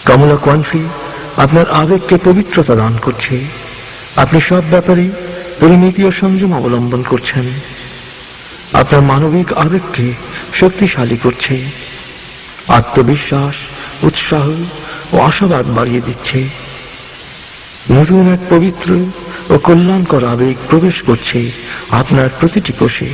কমলা কনফি আপনার আবেগকে পবিত্রতা দান করছে। আপনি সব ব্যাপারে পরিণতি ও সংযম অবলম্বন করছেন। আপনার মানবিক আবেগকে শক্তিশালী করছে, আত্মবিশ্বাস, উৎসাহ ও আশাবাদ বাড়িয়ে দিচ্ছে। নতুন এক পবিত্র ও কল্যাণকর আবেগ প্রবেশ করছে আপনার প্রতিটি কোষে।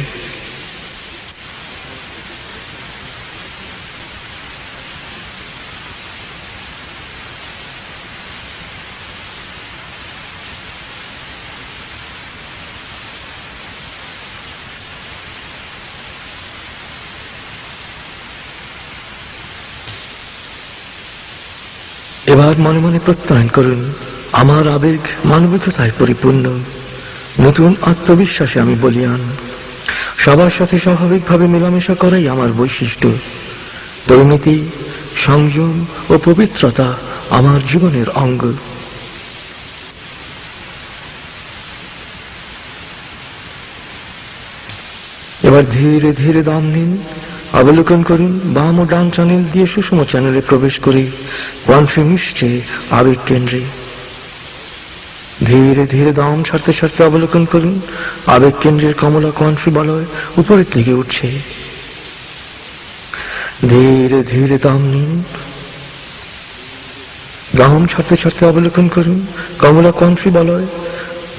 এবার মনে মনে প্রত্যয়ন করুন, আমার আবেগ মানবিকতায় পরিপূর্ণ। নতুন আত্মবিশ্বাসে আমি বলীয়ান। সবার সাথে স্বাভাবিকভাবে মেলামেশা করাই আমার বৈশিষ্ট্য। পরিণতি, সংযম ও পবিত্রতা আমার জীবনের অঙ্গ। এবার ধীরে ধীরে দম নিন। অবলোকন করুন, বাম ও ডান চ্যানেল দিয়ে সুষম চ্যানেলে প্রবেশ করে কনফি মিশছে আবেগ কেন্দ্রে। ধীরে ধীরে দম ছাড়তে ছাড়তে অবলোকন করুন, আবেগ কেন্দ্রের কমলা কনফি বলয় উপরের দিকে উঠছে। ধীরে ধীরে দম নিন। দম ছাড়তে ছাড়তে অবলোকন করুন, কমলা কনফি বলয়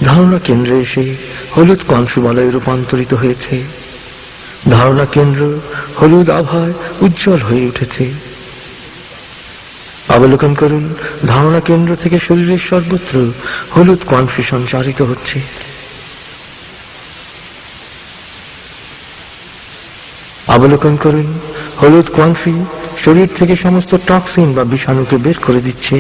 ধারণা কেন্দ্রে এসে হলুদ কনফি বলয়ে রূপান্তরিত হয়েছে। ধারণা কেন্দ্র হলুদ আভায় উজ্জ্বল হয়ে উঠেছে। অবলোকন করুন, ধারণা কেন্দ্র থেকে শরীরের সর্বত্র হলুদ কনফি সঞ্চারিত হচ্ছে। অবলোকন করুন, হলুদ কনফি শরীর থেকে সমস্ত টক্সিন বা বিষাণুকে বের করে দিচ্ছে।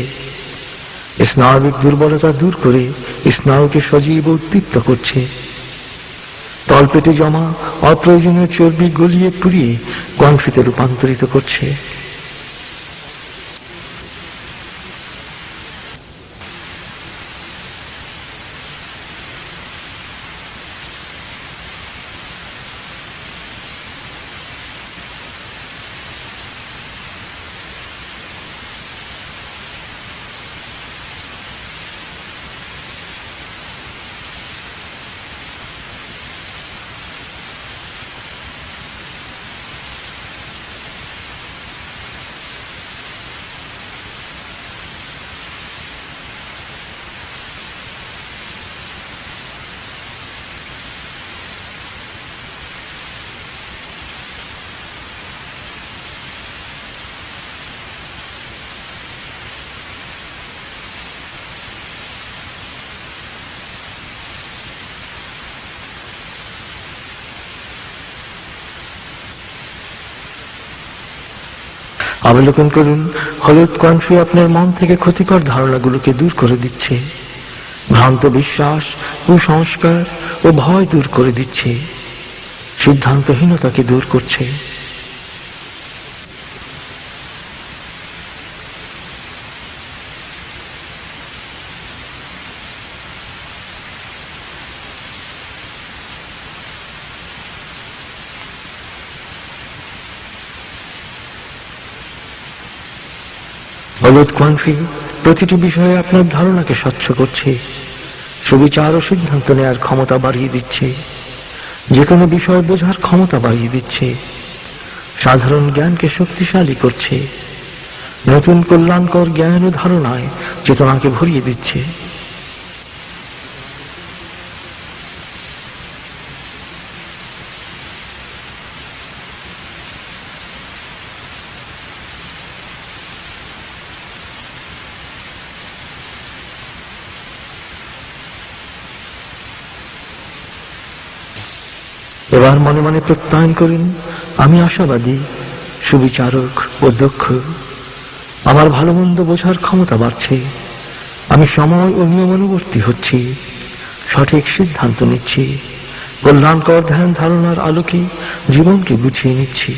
স্নায়বিক দুর্বলতা দূর করে স্নায়ুকে সজীব ও উদ্দীপ্ত করছে। তলপেটে জমা অপ্রয়োজনীয় চর্বি গলিয়ে পুড়িয়ে কনফিতে রূপান্তরিত করছে। অবলোকন করুন, হলুদ কনফি আপনার মন থেকে ক্ষতিকর ধারণাগুলোকে দূর করে দিচ্ছে। ভ্রান্ত বিশ্বাস, কুসংস্কার ও ভয় দূর করে দিচ্ছে। সিদ্ধান্তহীনতাকে দূর করছে। হলুদ কনফি প্রতিটি বিষয়ে আপনার ধারণাকে স্বচ্ছ করছে। সুবিচার ও সিদ্ধান্ত নেওয়ার ক্ষমতা বাড়িয়ে দিচ্ছে। যে কোনো বিষয় বোঝার ক্ষমতা বাড়িয়ে দিচ্ছে। সাধারণ জ্ঞানকে শক্তিশালী করছে। নতুন কল্যাণকর জ্ঞান ও ধারণায় চেতনাকে ভরিয়ে দিচ্ছে। এবার মনে মনে প্রত্যয়ন করুন, আমি আশাবাদী, সুবিচারক ও দক্ষ। আমার ভালো মন্দ বোঝার ক্ষমতা বাড়ছে। আমি সময় ও নিয়মানুবর্তী হচ্ছি। সঠিক সিদ্ধান্ত নিচ্ছি। কল্যাণকর ধ্যান ধারণার আলোকে জীবনকে গুছিয়ে নিচ্ছি।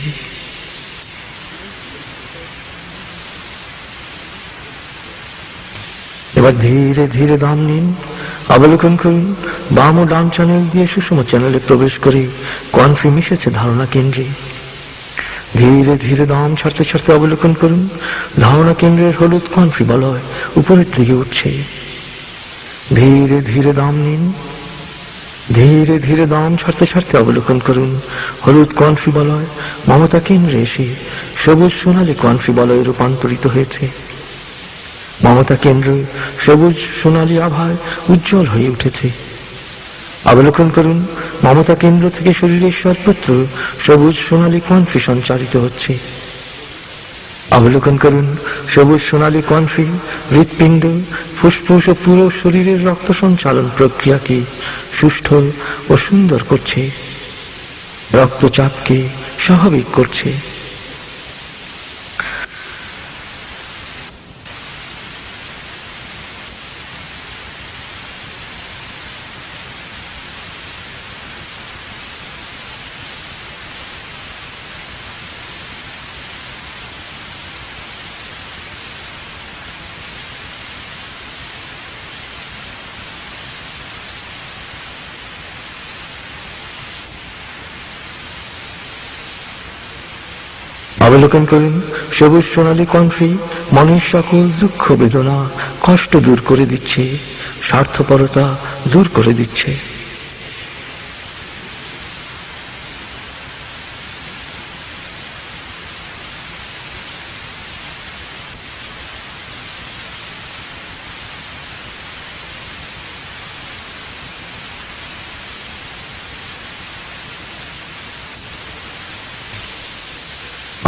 এবার ধীরে ধীরে দম নিন। অবলোকন করুন, বাম ও ডান চ্যানেল দিয়ে সুষম চ্যানেলে প্রবেশ করে কনফি মিশেছে ধারণা কেন্দ্রে। ধীরে ধীরে দম ছাড়তে ছাড়তে অবলোকন করুন, ধারণা কেন্দ্রের হলুদ কনফি বলয় উপরের দিকে উঠছে। ধীরে ধীরে দম নিন, ধীরে ধীরে দম ছাড়তে ছাড়তে অবলোকন করুন, হলুদ কনফি বলয় মমতা কেন্দ্রে এসে সবুজ সোনালী কনফি বলয়ে রূপান্তরিত হয়েছে। মমতা কেন্দ্র সবুজ সোনালী আভায় উজ্জ্বল হয়ে উঠেছে। অবলোকন করুন, মমতা কেন্দ্র থেকে শরীরের সর্বত্র সবুজ সোনালী কনফি সঞ্চারিত হচ্ছে। অবলোকন করুন, সবুজ সোনালী কনফি হৃৎপিণ্ড, ফুসফুস ও পুরো শরীরের রক্ত সঞ্চালন প্রক্রিয়াকে সুষ্ঠু ও সুন্দর করছে, রক্তচাপকে স্বাভাবিক করছে। অবলোকন করুন, সবুজ সোনালী কনফি মনের সকল দুঃখ বেদনা কষ্ট দূর করে দিচ্ছে, স্বার্থপরতা দূর করে দিচ্ছে।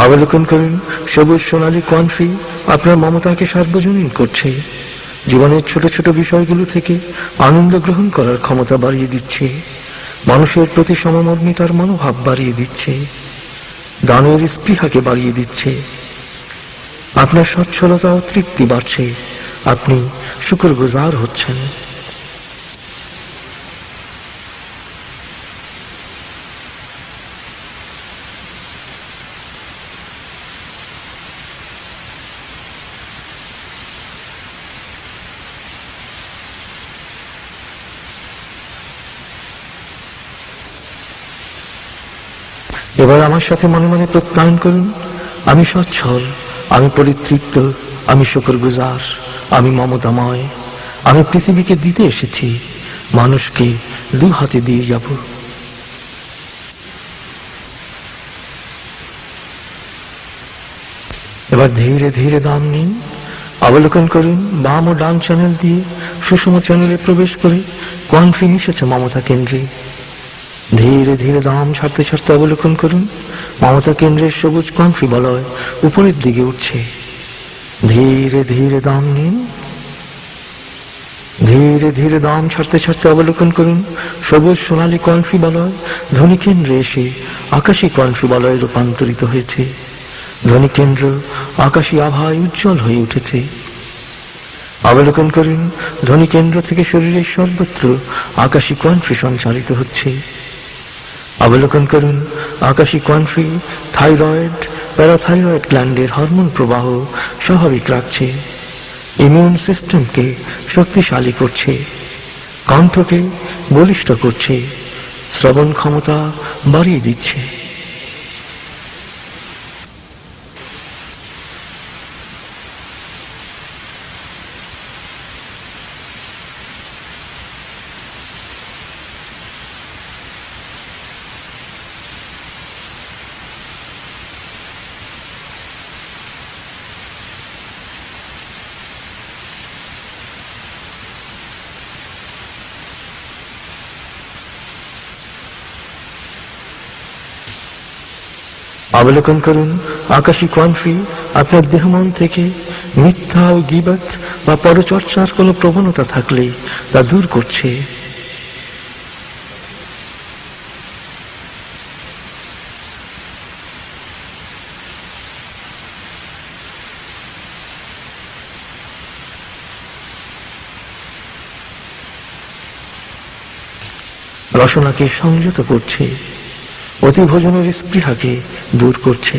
অবলোকন করুন, সবুজ সোনালী কনফি আপনার মমতাকে সার্বজনীন করছে, জীবনের ছোট ছোট বিষয়গুলো থেকে আনন্দ গ্রহণ করার ক্ষমতা বাড়িয়ে দিচ্ছে, মানুষের প্রতি সমমর্মিতার মনোভাব বাড়িয়ে দিচ্ছে, দানের স্পৃহাকে বাড়িয়ে দিচ্ছে। আপনার সচ্ছলতা ও তৃপ্তি বাড়ছে, আপনি শুকরগুজার হচ্ছেন। এবার আমার সাথে মনে মনে প্রত্যয়ন করুন, আমি সচ্ছল, আমি পরিতৃপ্ত, আমি শুকরগুজার, আমি মমতাময়, আমি পৃথিবীকে দিতে এসেছি, মানুষকে দু হাতে দিয়ে যাব। এবার ধীরে ধীরে দম নিন, অবলোকন করুন, বাম ও ডান চ্যানেল দিয়ে সুষম চ্যানেলে প্রবেশ করে কনফি মিশেছে মমতা কেন্দ্রে। ধীরে ধীরে দম ছাড়তে ছাড়তে অবলোকন করুন, মমতা কেন্দ্রের সবুজ কনফি বলয় উপরের দিকে উঠছে। ধীরে ধীরে দম নিন, ধীরে ধীরে দম ছাড়তে ছাড়তে অবলোকন করুন, সবুজ সোনালী কনফি বলয় ধ্বনি কেন্দ্রে এসে আকাশী কনফি বলয়ে রূপান্তরিত হয়েছে। ধ্বনি কেন্দ্র আকাশী আভায় উজ্জ্বল হয়ে উঠেছে। অবলোকন করুন, ধ্বনি কেন্দ্র থেকে শরীরের সর্বত্র আকাশী কনফি সঞ্চারিত হচ্ছে। অবলোকন করুন, আকাশী কনফি থাইরয়েড, প্যারাথাইরয়েড গ্ল্যান্ডের হরমোন প্রবাহ স্বাভাবিক রাখছে, ইমিউন সিস্টেমকে শক্তিশালী করছে, কণ্ঠকে বলিষ্ঠ করছে, শ্রবণ ক্ষমতা বাড়িয়ে দিচ্ছে। অবলোকন করুন, আকাশী কনফি আপনার দেহমন থেকে মিথ্যা ও গীবত বা পরচর্চার কোনো প্রবণতা থাকলে তা দূর করছে। রসনাকে সংযত করছে, অতিভোজনের স্পৃহাকে দূর করছে।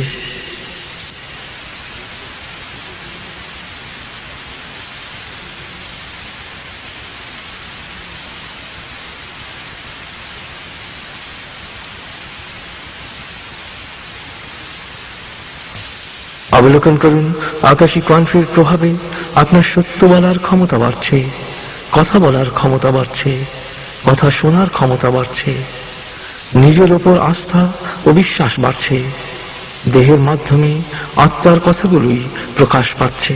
অবলোকন করুন, আকাশী কণ্ঠের প্রভাবে আপনার সত্য বলার ক্ষমতা বাড়ছে, কথা বলার ক্ষমতা বাড়ছে, কথা শোনার ক্ষমতা বাড়ছে, নিজের ওপর আস্থা ও বিশ্বাস বাড়ছে। দেহের মাধ্যমে আত্মার কথাগুলোই প্রকাশ পাচ্ছে।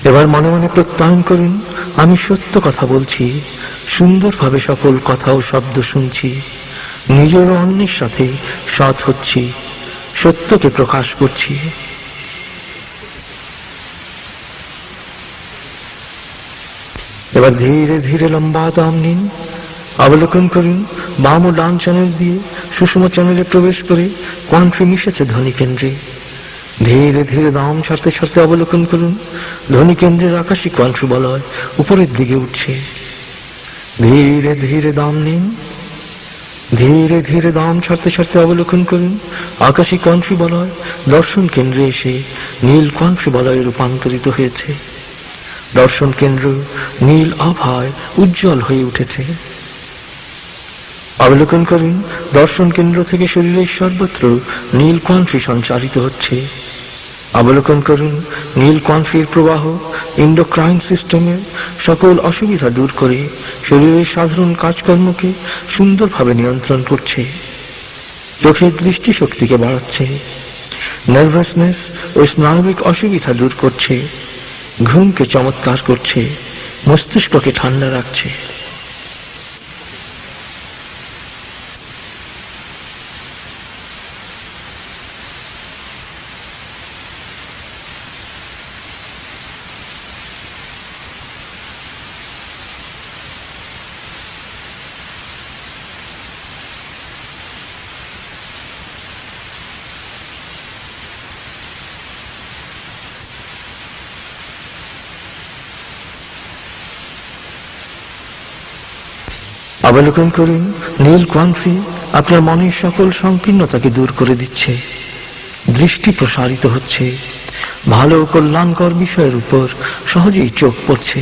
এবার মনে মনে প্রত্যয়ন করুন, আমি সত্য কথা বলছি, সুন্দরভাবে সকল কথা ও শব্দ শুনছি, নিজের ও অন্যের সাথে সৎ হচ্ছি, সত্যকে প্রকাশ করছি। এবার ধীরে ধীরে লম্বা দম নিন। অবলোকন করুন, বাম ও ডান চ্যানেল দিয়ে সুষম চ্যানেলে প্রবেশ করে কণ্ঠে মিশেছে ধ্বনি কেন্দ্রে। ধীরে ধীরে দম ছাড়তে ছাড়তে অবলোকন করুন, ধ্বনি কেন্দ্রের আকাশী কণ্ঠ বলয় উপরের দিকে উঠছে। ধীরে ধীরে দম নিন। ধীরে ধীরে দম ছাড়তে ছাড়তে অবলোকন করুন, আকাশী কণ্ঠ বলয় দর্শন কেন্দ্রে এসে নীল কণ্ঠ বলয়ে রূপান্তরিত হয়েছে। দর্শন কেন্দ্র নীল আভায় উজ্জ্বল হয়ে উঠেছে। অবলোকন করুন, দর্শন কেন্দ্র থেকে শরীরের সর্বত্র নীল কণ্ঠ সঞ্চারিত হচ্ছে। অবলোকন করুন, নীল কণ্ঠের প্রবাহ এন্ডোক্রাইন সিস্টেমের সকল অসুবিধা দূর করে শরীরের সাধারণ কাজকর্মকে সুন্দরভাবে নিয়ন্ত্রণ করছে। চোখের দৃষ্টিশক্তিকে বাড়াচ্ছে, নার্ভাসনেস ও স্নায়বিক অসুবিধা দূর করছে, ঘুমকে চমৎকার করছে, মস্তিষ্ককে ঠান্ডা রাখছে। অবলোকন করুন, নীল কণ্ঠে আপনার মনের সকল সংকীর্ণতাকে দূর করে দিচ্ছে। দৃষ্টি প্রসারিত হচ্ছে, ভালো ও কল্যাণকর বিষয়ের উপর সহজেই চোখ পড়ছে।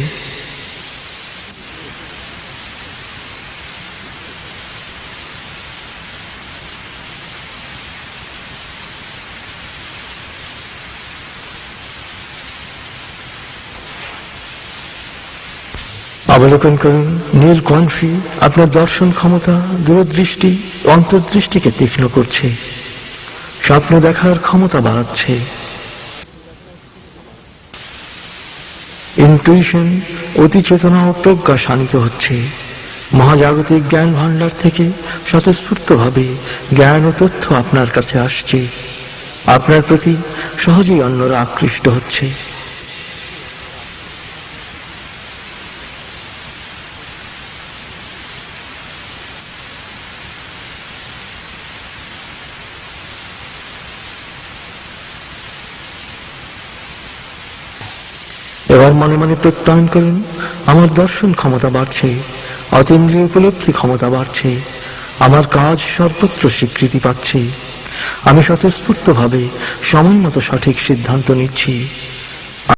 অবলোকন করুন, নীল কণ্ঠে আপনার দর্শন ক্ষমতা, দূরদৃষ্টি, অন্তর্দৃষ্টিকে তীক্ষ্ণ করছে, স্বপ্ন দেখার ক্ষমতা বাড়াচ্ছে। ইনটুইশন, অতি চেতনা ও প্রজ্ঞা শানিত হচ্ছে। মহাজাগতিক জ্ঞান ভাণ্ডার থেকে স্বতঃস্ফূর্তভাবে জ্ঞান ও তথ্য আপনার কাছে আসছে। আপনার প্রতি সহজেই অন্যরা আকৃষ্ট হচ্ছে। এবার মনে মনে প্রত্যয়ন করুন, আমার দর্শন ক্ষমতা বাড়ছে, অতীন্দ্রিয় উপলব্ধি ক্ষমতা বাড়ছে, আমার কাজ সর্বত্র স্বীকৃতি পাচ্ছে, আমি স্বতঃস্ফূর্তভাবে সময় মতো সঠিক সিদ্ধান্ত নিচ্ছি।